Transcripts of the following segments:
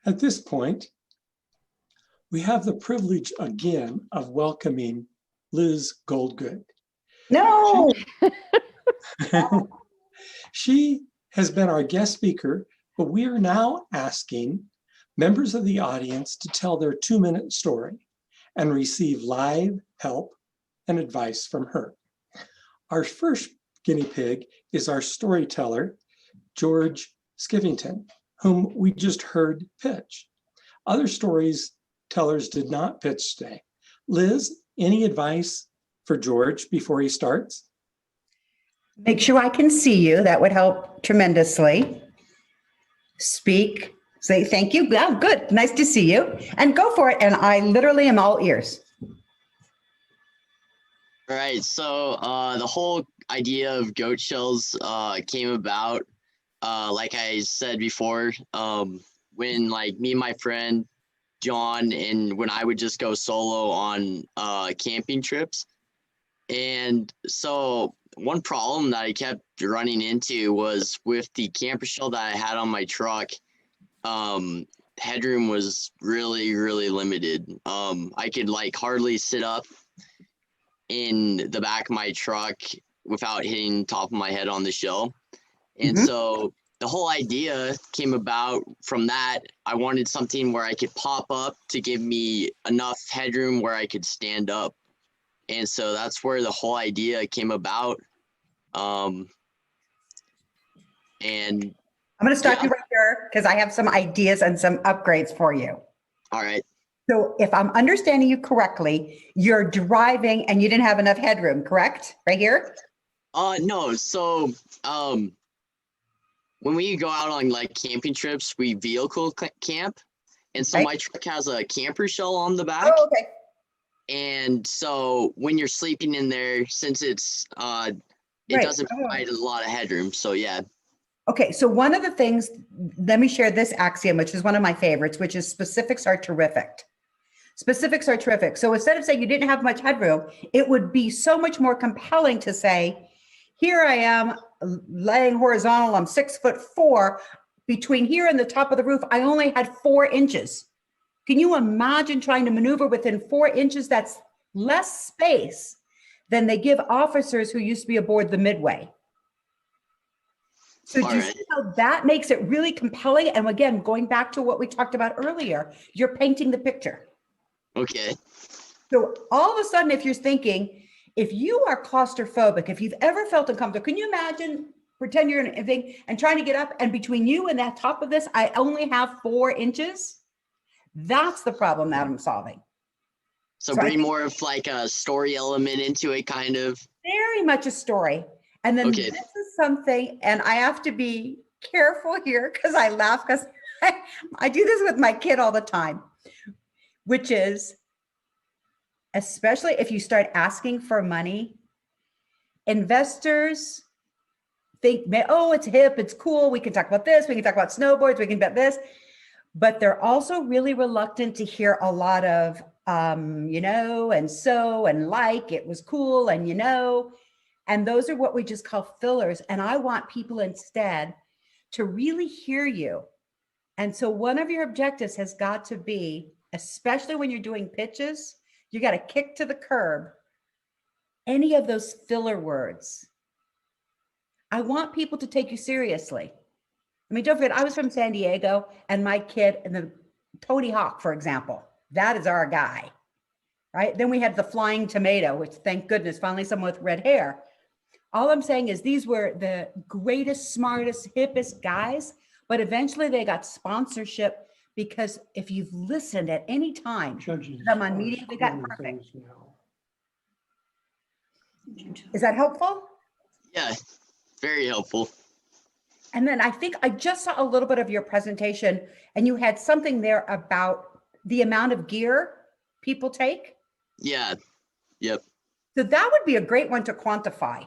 At this point, we have the privilege again of welcoming Liz Goldgood. No. She has been our guest speaker, but we are now asking members of the audience to tell their 2-minute story and receive live help and advice from her. Our first guinea pig is our storyteller, George Skivington, whom we just heard pitch. Other storytellers did not pitch today. Liz, any advice for George before he starts? Make sure I can see you. That would help tremendously. Speak, say thank you. Yeah, good. Nice to see you. And go for it. And I literally am all ears. All right. So the whole idea of goat shells came about, like I said before, when like me and my friend John, and when I would just go solo on camping trips. And so one problem that I kept running into was with the camper shell that I had on my truck. Headroom was really, really limited. I could like hardly sit up in the back of my truck without hitting top of my head on the shell. And so the whole idea came about from that. I wanted something where I could pop up to give me enough headroom where I could stand up. And so that's where the whole idea came about. And I'm going to stop you right there because I have some ideas and some upgrades for you. All right. So if I'm understanding you correctly, you're driving and you didn't have enough headroom, correct? Right here? No. So, when we go out on like camping trips, we vehicle camp. And so my truck has a camper shell on the back. Oh, okay. And so when you're sleeping in there, since it's, it doesn't provide a lot of headroom. So yeah. Okay, so one of the things, let me share this axiom, which is one of my favorites, which is specifics are terrific. Specifics are terrific. So instead of saying you didn't have much headroom, it would be so much more compelling to say, here I am laying horizontal, I'm 6'4". Between here and the top of the roof, I only had 4 inches. Can you imagine trying to maneuver within 4 inches? That's less space than they give officers who used to be aboard the Midway. So do you see how that makes it really compelling? And again, going back to what we talked about earlier, you're painting the picture. Okay. So all of a sudden, if you're thinking, if you are claustrophobic, if you've ever felt uncomfortable, can you imagine, pretend you're in a thing and trying to get up, and between you and that top of this, I only have 4 inches? That's the problem that I'm solving. So bring more of like a story element into it, kind of. Very much a story. And then this is something, and I have to be careful here because I laugh because I do this with my kid all the time, which is, especially if you start asking for money, investors think, oh, it's hip, it's cool, we can talk about this, we can talk about snowboards, we can bet this, but they're also really reluctant to hear a lot of, you know, and so, and like, it was cool, and you know, and those are what we just call fillers. And I want people instead to really hear you. And so one of your objectives has got to be, especially when you're doing pitches, you got to kick to the curb any of those filler words. I want people to take you seriously. I mean, don't forget, I was from San Diego, and my kid, and the Tony Hawk, for example, that is our guy, right? Then we had the flying tomato, which thank goodness, finally someone with red hair. All I'm saying is these were the greatest, smartest, hippest guys, but eventually they got sponsorship because if you've listened at any time to them on media, they got perfect. Is that helpful? Yeah, very helpful. And then I think I just saw a little bit of your presentation, and you had something there about the amount of gear people take. Yeah. Yep. So that would be a great one to quantify.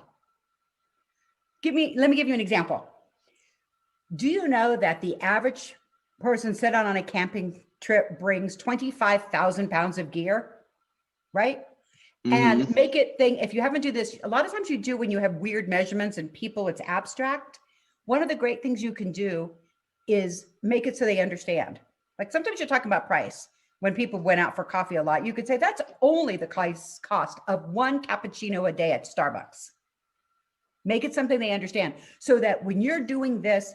Let me give you an example. Do you know that the average person set out on a camping trip brings 25,000 pounds of gear, right? And make it think, if you haven't do this, a lot of times you do when you have weird measurements and people, it's abstract. One of the great things you can do is make it so they understand. Like sometimes you're talking about price. When people went out for coffee a lot, you could say that's only the cost of one cappuccino a day at Starbucks. Make it something they understand so that when you're doing this,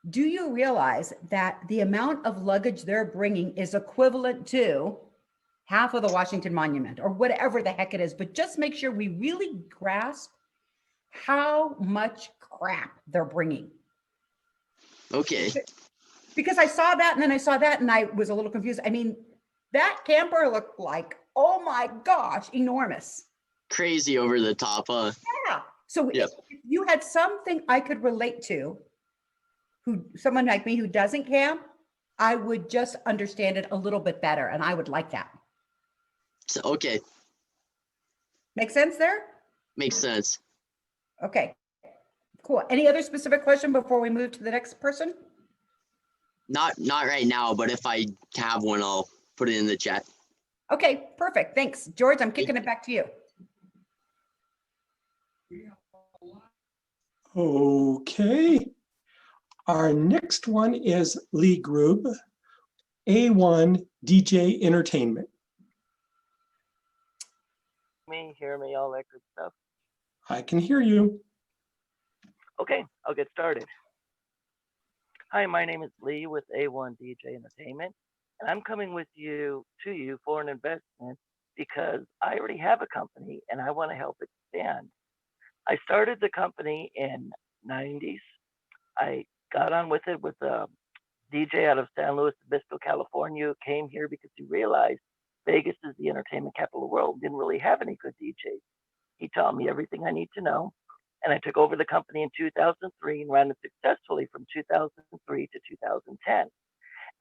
do you realize that the amount of luggage they're bringing is equivalent to half of the Washington Monument or whatever the heck it is? But just make sure we really grasp how much crap they're bringing. Okay. Because I saw that and then I saw that and I was a little confused. I mean, that camper looked like, oh my gosh, enormous. Crazy over the top, huh? Yeah. So Yep. if you had something I could relate to, someone like me who doesn't camp, I would just understand it a little bit better. And I would like that. So, okay. Make sense there? Makes sense. Okay, cool. Any other specific question before we move to the next person? Not right now, but if I have one, I'll put it in the chat. Okay, perfect. Thanks. George, I'm kicking it back to you. Okay. Our next one is Lee Grube, A1 DJ Entertainment. Hear me, all that good stuff. I can hear you. Okay, I'll get started. Hi, my name is Lee with A1 DJ Entertainment, and I'm coming to you for an investment because I already have a company and I want to help expand. I started the company in 90s. I got on with it with a DJ out of San Luis Obispo, California, who came here because he realized Vegas is the entertainment capital of the world, didn't really have any good DJs. He taught me everything I need to know, and I took over the company in 2003 and ran it successfully from 2003 to 2010.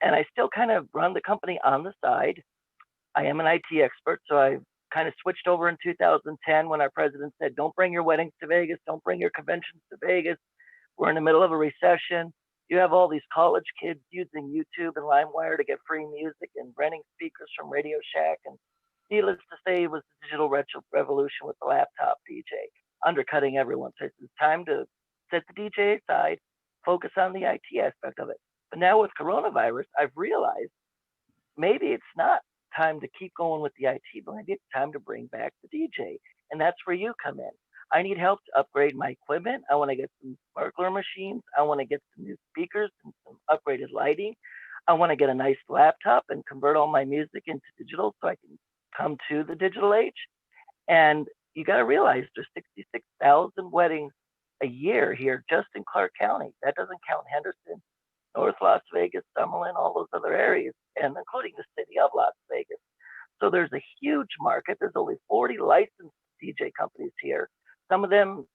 And I still kind of run the company on the side. I am an IT expert, so I kind of switched over in 2010 when our president said, don't bring your weddings to Vegas, don't bring your conventions to Vegas. We're in the middle of a recession. You have all these college kids using YouTube and LimeWire to get free music and renting speakers from Radio Shack. And needless to say, it was the digital revolution with the laptop DJ, undercutting everyone. So it's time to set the DJ aside, focus on the IT aspect of it. But now with coronavirus, I've realized maybe it's not time to keep going with the IT, but maybe it's time to bring back the DJ. And that's where you come in. I need help to upgrade my equipment. I want to get some sparkler machines. I want to get some new speakers and some upgraded lighting. I want to get a nice laptop and convert all my music into digital so I can come to the digital age. And you got to realize there's 66,000 weddings a year here just in Clark County. That doesn't count Henderson, North Las Vegas, Summerlin, all those other areas, and including the city of Las Vegas. So there's a huge market. There's only 40 licensed DJ companies here. Some of them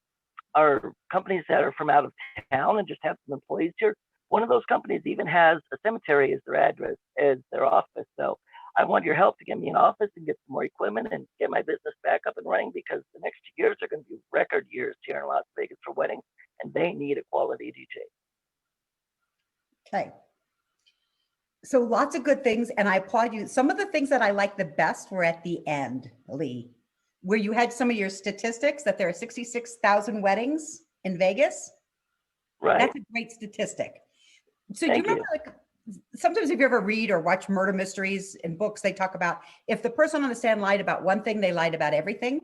are companies that are from out of town and just have some employees here. One of those companies even has a cemetery as their address, as their office. So I want your help to get me an office and get some more equipment and get my business back up and running, because the next 2 years are going to be record years here in Las Vegas for weddings, and they need a quality DJ. Okay. So lots of good things, and I applaud you. Some of the things that I like the best were at the end, Lee, where you had some of your statistics that there are 66,000 weddings in Vegas. Right. That's a great statistic. So do you Thank remember, like, sometimes if you ever read or watch murder mysteries in books, they talk about if the person on the stand lied about one thing, they lied about everything.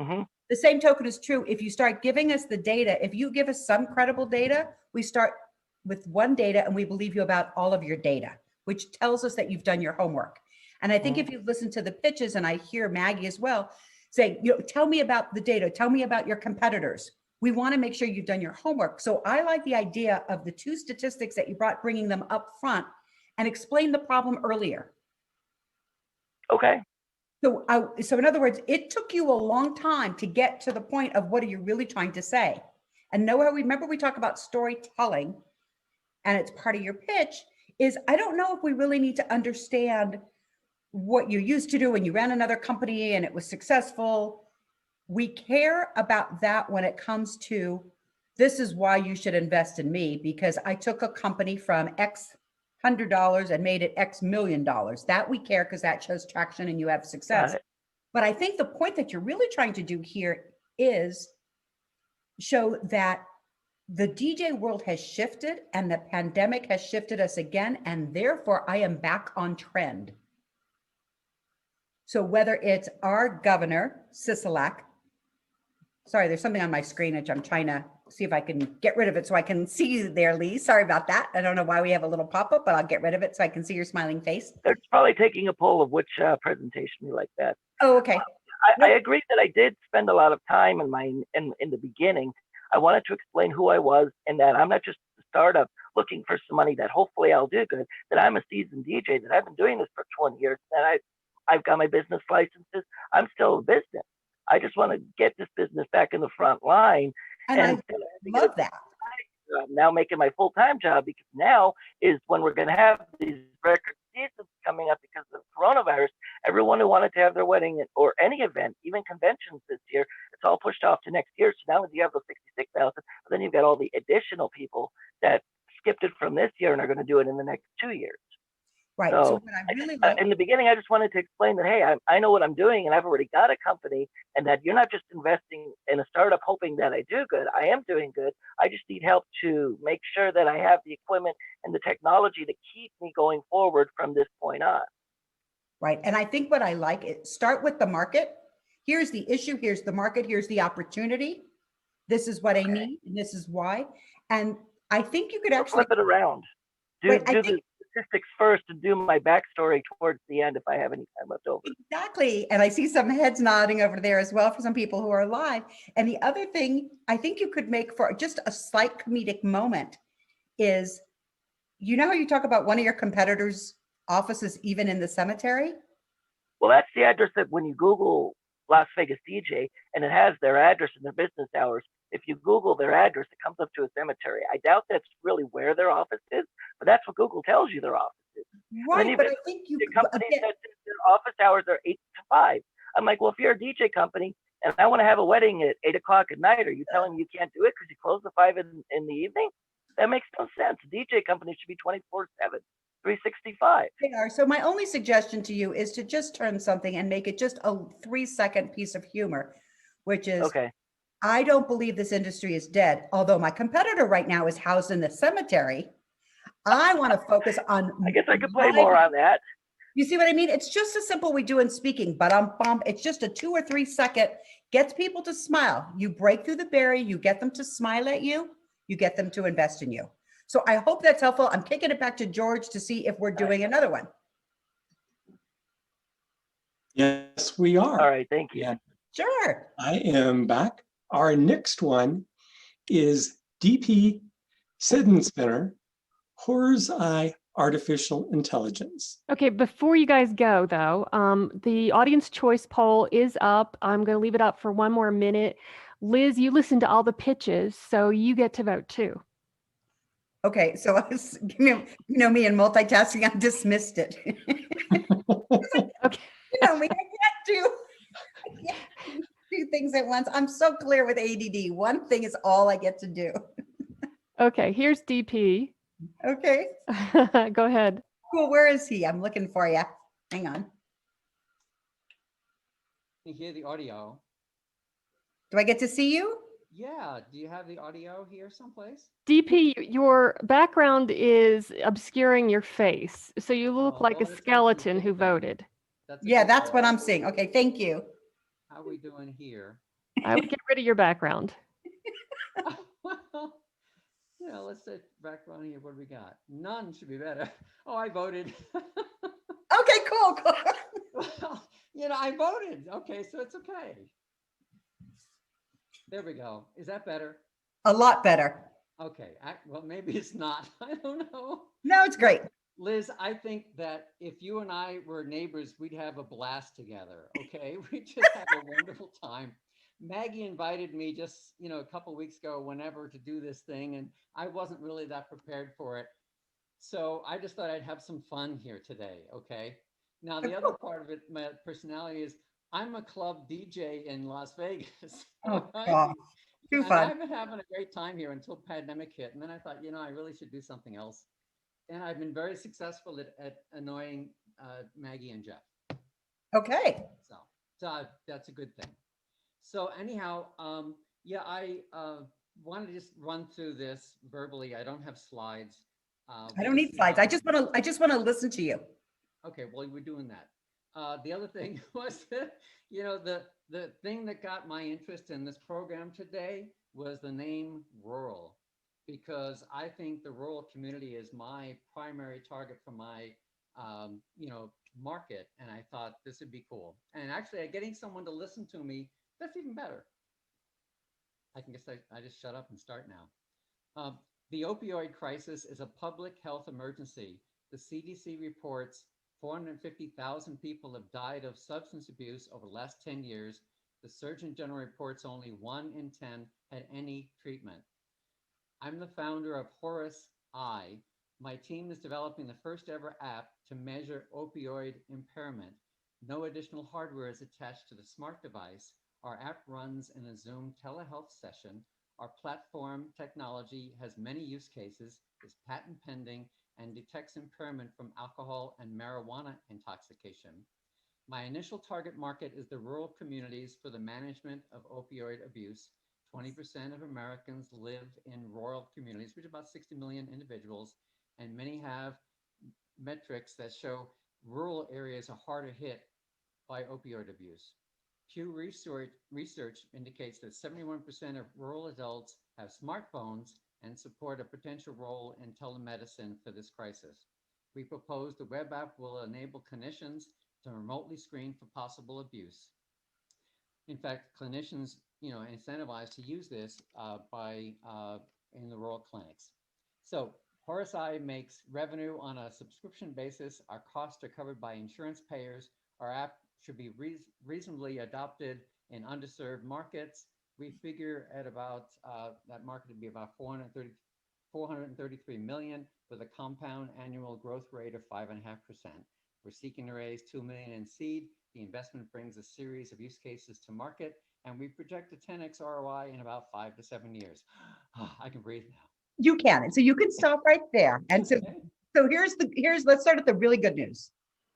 Mm-hmm. The same token is true. If you start giving us the data, if you give us some credible data, we start with one data and we believe you about all of your data, which tells us that you've done your homework. And I think if you listen to the pitches, and I hear Maggie as well, say, tell me about the data, tell me about your competitors. We want to make sure you've done your homework. So I like the idea of the two statistics that you brought, bringing them up front and explain the problem earlier. Okay. So in other words, it took you a long time to get to the point of what are you really trying to say? And remember we talk about storytelling, and it's part of your pitch, is I don't know if we really need to understand what you used to do when you ran another company and it was successful. We care about that when it comes to, this is why you should invest in me, because I took a company from X $100 and made it X million dollars. That we care because that shows traction and you have success. But I think the point that you're really trying to do here is show that the DJ world has shifted and the pandemic has shifted us again. And therefore I am back on trend. So whether it's our governor, Sisolak, sorry, there's something on my screen which I'm trying to see if I can get rid of it so I can see you there, Lee. Sorry about that. I don't know why we have a little pop-up, but I'll get rid of it so I can see your smiling face. They're probably taking a poll of which presentation you like best. Oh, okay. I agree that I did spend a lot of time in the beginning. I wanted to explain who I was and that I'm not just a startup looking for some money that hopefully I'll do good, that I'm a seasoned DJ, that I've been doing this for 20 years, that I've got my business licenses. I'm still a business. I just want to get this business back in the front line. And I love that. I'm now making my full-time job, because now is when we're going to have these record seasons coming up because of coronavirus. Everyone who wanted to have their wedding or any event, even conventions this year, it's all pushed off to next year. So now you have those 66,000, but then you've got all the additional people that skipped it from this year and are going to do it in the next 2 years. Right. So what I really like, in the beginning, I just wanted to explain that, hey, I know what I'm doing and I've already got a company, and that you're not just investing in a startup hoping that I do good. I am doing good. I just need help to make sure that I have the equipment and the technology to keep me going forward from this point on. right. And I think what I like is start with the market. Here's the issue. Here's the market. Here's the opportunity. This is what I need. And this is why. And I think you could actually flip it around. Do the statistics first and do my backstory towards the end if I have any time left over. Exactly. And I see some heads nodding over there as well for some people who are live. And the other thing I think you could make for just a slight comedic moment is, you know how you talk about one of your competitors' offices even in the cemetery? Well, that's the address that when you Google Las Vegas DJ and it has their address and their business hours, if you Google their address, it comes up to a cemetery. I doubt that's really where their office is, but that's what Google tells you their office is. Right, but I think you the company that their office hours are 8 to 5. I'm like, well, if you're a DJ company and I want to have a wedding at 8 o'clock at night, are you telling me you can't do it because you close at 5 in the evening? That makes no sense. A DJ company should be 24/7, 365. They are. So my only suggestion to you is to just turn something and make it just a 3-second piece of humor, which is, okay. I don't believe this industry is dead. Although my competitor right now is housed in the cemetery. I want to focus on. I guess I could play more on that. You see what I mean? It's just as simple we do in speaking, but it's just a 2 or 3 second, gets people to smile. You break through the barrier, you get them to smile at you, you get them to invest in you. So I hope that's helpful. I'm kicking it back to George to see if we're doing another one. Yes, we are. All right, thank you. Yeah. Sure. I am back. Our next one is DP Sidenspinner, Horror's Eye Artificial Intelligence. Okay, before you guys go though, the audience choice poll is up. I'm going to leave it up for one more minute. Liz, you listened to all the pitches, so you get to vote too. Okay, so I was, me and multitasking, I dismissed it. Okay. I can't do things at once. I'm so clear with ADD. One thing is all I get to do. Okay, here's DP. Okay. Go ahead. Cool. Where is he? I'm looking for you. Hang on. You hear the audio. Do I get to see you? Yeah. Do you have the audio here someplace? DP, your background is obscuring your face, so you look like a skeleton who voted. That's what I'm seeing. Okay, thank you. How are we doing here? I would get rid of your background. Well, let's say background here. What do we got? None should be better. Oh, I voted. Okay, cool. Well, I voted. Okay, so it's okay. There we go. Is that better? A lot better. Okay. Well, maybe it's not. I don't know. No, it's great. Liz, I think that if you and I were neighbors, we'd have a blast together. Okay. We'd just have a wonderful time. Maggie invited me just, a couple of weeks ago, whenever, to do this thing. And I wasn't really that prepared for it. So I just thought I'd have some fun here today. Okay. Now, the other part of it, my personality is I'm a club DJ in Las Vegas. Oh, right? God. Too And fun. I've been having a great time here until pandemic hit. And then I thought, I really should do something else. And I've been very successful at annoying Maggie and Jeff. Okay. So that's a good thing. So anyhow, I want to just run through this verbally. I don't have slides. I We'll don't need see slides. how- I just want to listen to you. Okay, well, we're doing that. The other thing was, the thing that got my interest in this program today was the name rural, because I think the rural community is my primary target for my, market. And I thought this would be cool. And actually, getting someone to listen to me, that's even better. I can guess I just shut up and start now. The opioid crisis is a public health emergency. The CDC reports 450,000 people have died of substance abuse over the last 10 years. The Surgeon General reports only 1 in 10 had any treatment. I'm the founder of Horace I. My team is developing the first ever app to measure opioid impairment. No additional hardware is attached to the smart device. Our app runs in a Zoom telehealth session. Our platform technology has many use cases, is patent pending, and detects impairment from alcohol and marijuana intoxication. My initial target market is the rural communities for the management of opioid abuse. 20% of Americans live in rural communities, which is about 60 million individuals, and many have metrics that show rural areas are harder hit by opioid abuse. Pew research indicates that 71% of rural adults have smartphones and support a potential role in telemedicine for this crisis. We propose the web app will enable clinicians to remotely screen for possible abuse. In fact, clinicians, incentivized to use this in the rural clinics. So Horace I makes revenue on a subscription basis. Our costs are covered by insurance payers. Our app should be reasonably adopted in underserved markets. We figure at about that market to be about 433 million with a compound annual growth rate of 5.5%. We're seeking to raise 2 million in seed. The investment brings a series of use cases to market, and we project a 10x ROI in about 5 to 7 years. I can breathe now. You can. And so you can stop right there. And so, Okay. let's start at the really good news.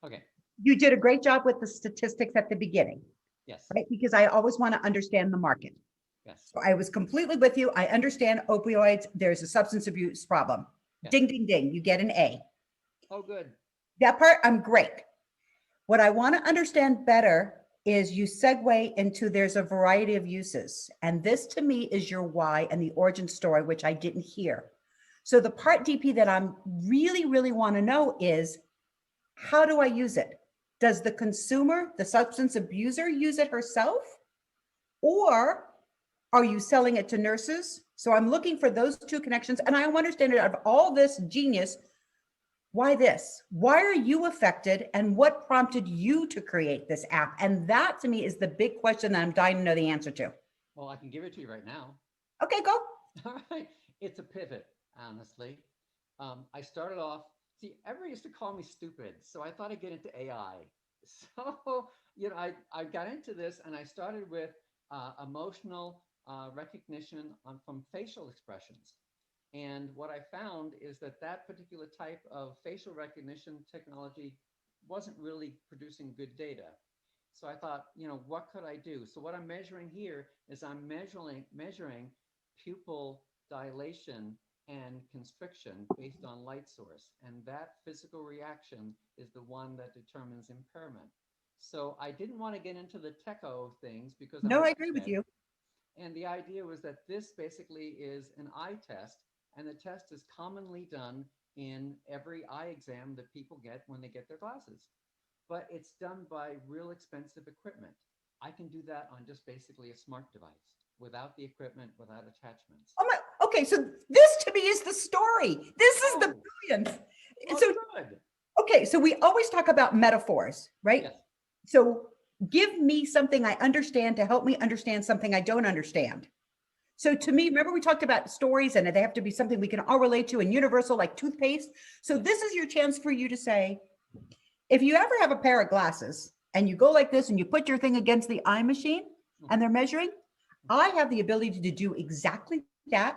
Okay. You did a great job with the statistics at the beginning, Yes. right? Because I always want to understand the market. Yes. So I was completely with you. I understand opioids. There's a substance abuse problem. Yeah. Ding, ding, ding. You get an A. Oh, good. That part, I'm great. What I want to understand better is you segue into there's a variety of uses. And this to me is your why and the origin story, which I didn't hear. So the part DP that I'm really want to know is, how do I use it? Does the consumer, the substance abuser, use it herself? Or are you selling it to nurses? So I'm looking for those two connections. And I want to understand out of all this genius, why this? Why are you affected? And what prompted you to create this app? And that to me is the big question that I'm dying to know the answer to. Well, I can give it to you right now. Okay, go. All right. It's a pivot, honestly. I started off, everyone used to call me stupid. So I thought I'd get into AI. So, I got into this and I started with emotional recognition from facial expressions. And what I found is that particular type of facial recognition technology wasn't really producing good data. So I thought, what could I do? So what I'm measuring here is I'm measuring pupil dilation and constriction based on light source. And that physical reaction is the one that determines impairment. So I didn't want to get into the techo things because No, I agree with you. And the idea was that this basically is an eye test, and the test is commonly done in every eye exam that people get when they get their glasses. But it's done by real expensive equipment. I can do that on just basically a smart device without the equipment, without attachments. Oh my, okay, so this to me is the story. This is the brilliance. Oh, So good. okay, so we always talk about metaphors, right? Yes. So give me something I understand to help me understand something I don't understand. So to me, remember we talked about stories and they have to be something we can all relate to and universal like toothpaste. So this is your chance for you to say, if you ever have a pair of glasses and you go like this and you put your thing against the eye machine and they're measuring, I have the ability to do exactly that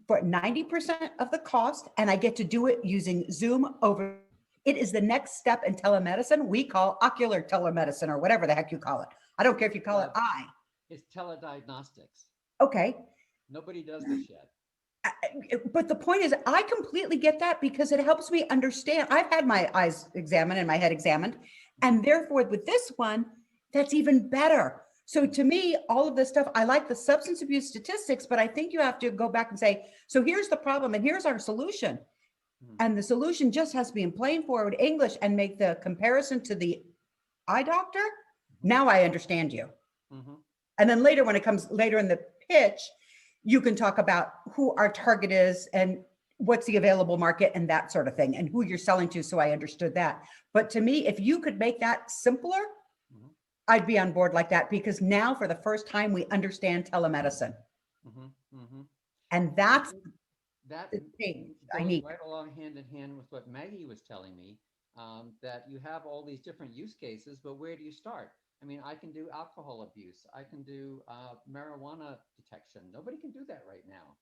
for 90% of the cost. And I get to do it using Zoom over. It is the next step in telemedicine we call ocular telemedicine or whatever the heck you call it. I don't care if you call it eye. It's telediagnostics. Okay. Nobody does this yet. But the point is, I completely get that because it helps me understand. I've had my eyes examined and my head examined, and therefore with this one, that's even better. So to me, all of this stuff, I like the substance abuse statistics, but I think you have to go back and say, so here's the problem and here's our solution. And the solution just has to be in plain forward English and make the comparison to the eye doctor. Now I understand you. Mhm. And then later, when it comes later in the pitch, you can talk about who our target is and what's the available market and that sort of thing and who you're selling to. So I understood that. But to me, if you could make that simpler, Mhm. I'd be on board like that because now for the first time, we understand telemedicine. Mhm. Mhm. And that's That the change I goes need. right along hand in hand with what Maggie was telling me, that you have all these different use cases, but where do you start? I mean, I can do alcohol abuse. I can do marijuana detection. Nobody can do that right now.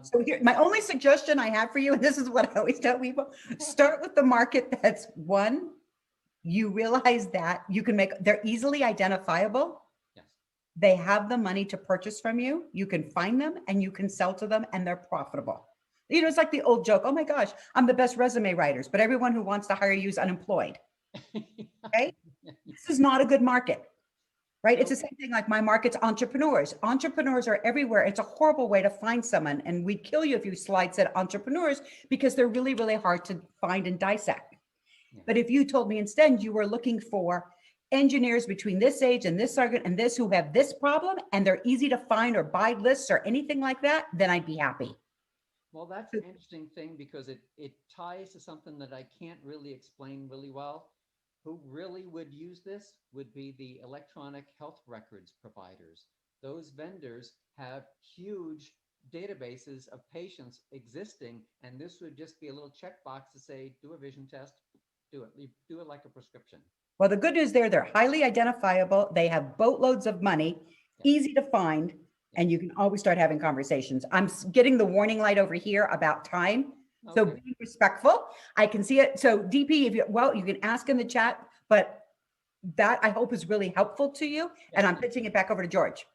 So here, my only suggestion I have for you, and this is what I always tell people, start with the market that's one, you realize that you can make, they're easily identifiable. Yes. They have the money to purchase from you. You can find them and you can sell to them and they're profitable. You know, it's like the old joke, oh my gosh, I'm the best resume writers, but everyone who wants to hire you is unemployed. Okay? This is not a good market, right? It's the same thing like my market's entrepreneurs. Entrepreneurs are everywhere. It's a horrible way to find someone. And we'd kill you if you slide said entrepreneurs because they're really, really hard to find and dissect. Yeah. But if you told me instead you were looking for engineers between this age and this target and this who have this problem and they're easy to find or buy lists or anything like that, then I'd be happy. Well, that's an interesting thing because it ties to something that I can't really explain really well. Who really would use this would be the electronic health records providers. Those vendors have huge databases of patients existing, and this would just be a little checkbox to say, do a vision test, do it. You do it like a prescription. Well, the good news there, they're highly identifiable. They have boatloads of money, Yeah. easy to find, and you can always start having conversations. I'm getting the warning light over here about time. So Okay. be respectful. I can see it. So DP, if you, well, you can ask in the chat, but that I hope is really helpful to you. And I'm pitching it back over to George.